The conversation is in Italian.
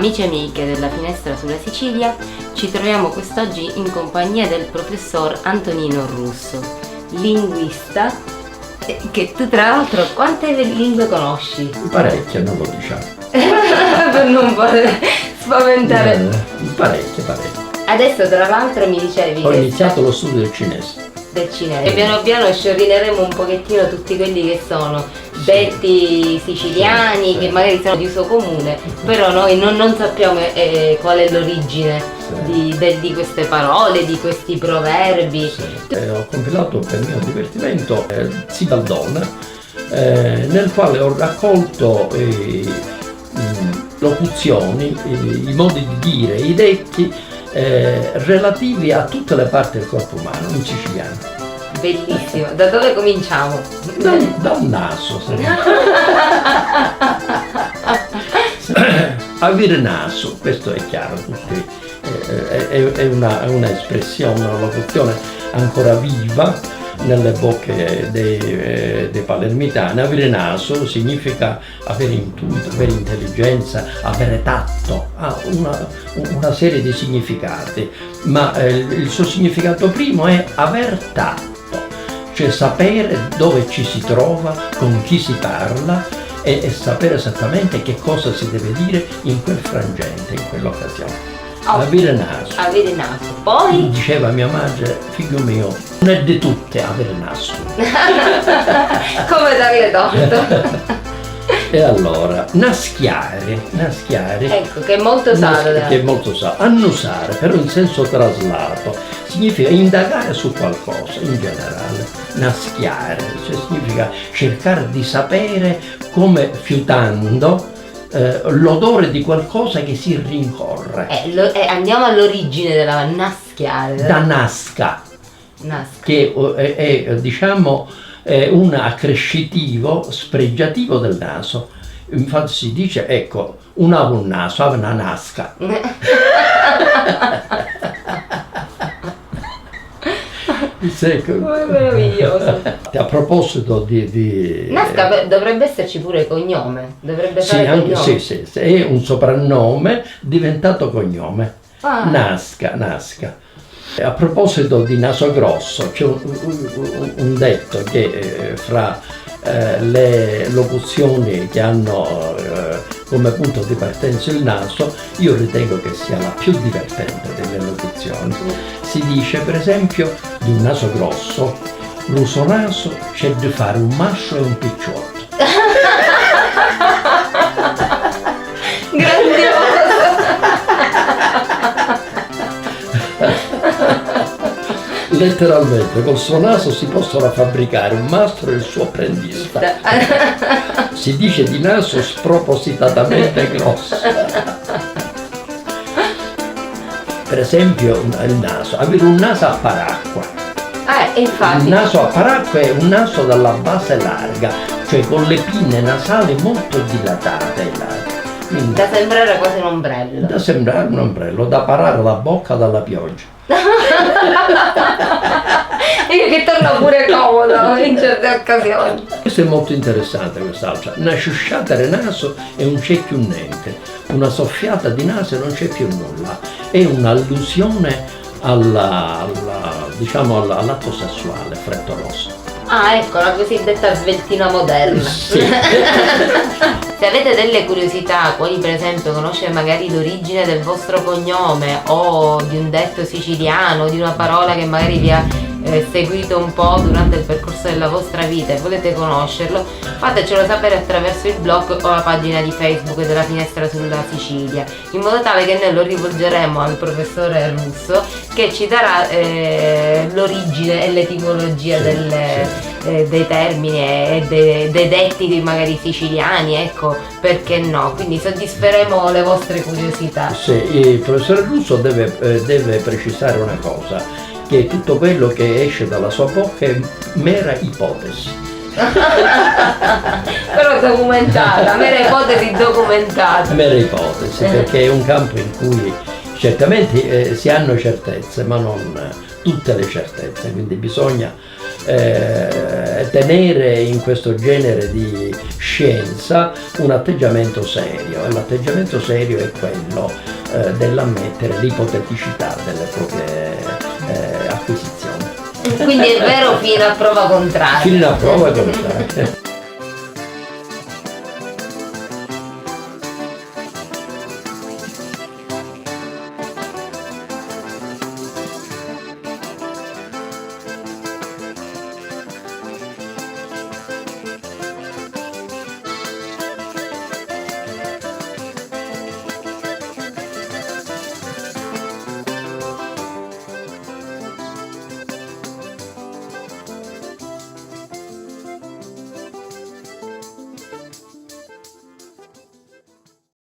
Amici e amiche della Finestra sulla Sicilia, ci troviamo quest'oggi in compagnia del professor Antonino Russo, linguista, che tu tra l'altro quante lingue conosci? Parecchie, non lo diciamo. Per non fare spaventare. Parecchie. Adesso tra l'altro mi dicevi Ho che iniziato lo studio del cinese. del cinese. E piano piano sciorineremo un pochettino tutti quelli che sono detti siciliani, che magari sono di uso comune, però noi non sappiamo qual è l'origine di queste parole, di questi proverbi. Ho compilato per mio divertimento Zibaldone, nel quale ho raccolto locuzioni, i modi di dire, i detti relativi a tutte le parti del corpo umano in siciliano. Bellissimo, da dove cominciamo? Da un naso. Avere naso, questo è chiaro, tutti, è una espressione, una locuzione ancora viva nelle bocche dei palermitani. Avere naso significa avere intuito, avere intelligenza, avere tatto, ha una serie di significati, ma il suo significato primo è aver tatto, cioè sapere dove ci si trova, con chi si parla e sapere esattamente che cosa si deve dire in quel frangente, in quell'occasione. Avere naso. Avere naso. Poi diceva mia madre, figlio mio, non è di tutte avere naso. come darle torto. E allora, naschiare. Ecco, che è molto usato. Che è molto usato. Annusare, però in senso traslato, significa indagare su qualcosa in generale. Naschiare, cioè significa cercare di sapere come fiutando l'odore di qualcosa che si rincorre. Andiamo all'origine della naschiare. Da nasca. Che è diciamo un accrescitivo, spregiativo del naso. Infatti si dice, ecco, aveva un naso, aveva una nasca. Meraviglioso. A proposito di Nasca dovrebbe esserci pure cognome, dovrebbe fare anche, cognome. sì, è un soprannome diventato cognome. Nasca. A proposito di naso grosso, c'è un detto che fra le locuzioni che hanno come punto di partenza il naso, io ritengo che sia la più divertente delle locuzioni. Si dice per esempio di un naso grosso, l'uso naso c'è di fare un mascio e un picciotto. Grandioso! Letteralmente col suo naso si possono fabbricare un mastro e il suo apprendista. Si dice di naso spropositatamente grosso. Per esempio il naso, avere un naso a paracqua. Infatti. Il naso a paracqua è un naso dalla base larga, cioè con le pinne nasali molto dilatate e larghe. Quindi, da sembrare quasi un ombrello. Da sembrare un ombrello, da parare la bocca dalla pioggia. Che torna pure comodo in certe occasioni. Questo è molto interessante, quest'altra. Una sciusciata di naso e non c'è più niente, una soffiata di naso e non c'è più nulla. È un'allusione all'atto sessuale frettoloso. Ecco, la cosiddetta sveltina moderna. Sì. Se avete delle curiosità, quali per esempio conoscere magari l'origine del vostro cognome o di un detto siciliano, di una parola che magari vi ha seguito un po' durante il percorso della vostra vita e volete conoscerlo, fatecelo sapere attraverso il blog o la pagina di Facebook della Finestra sulla Sicilia, in modo tale che noi lo rivolgeremo al professore Russo, che ci darà l'origine e l'etimologia dei termini e dei detti magari siciliani, ecco, perché no, quindi soddisferemo le vostre curiosità. Sì, il professore Russo deve precisare una cosa, che tutto quello che esce dalla sua bocca è mera ipotesi. Però documentata, mera ipotesi documentata. Mera ipotesi, perché è un campo in cui Certamente si hanno certezze, ma non tutte le certezze, quindi bisogna tenere in questo genere di scienza un atteggiamento serio, e l'atteggiamento serio è quello dell'ammettere l'ipoteticità delle proprie acquisizioni. Quindi è vero fino a prova contraria. Fino a prova contraria.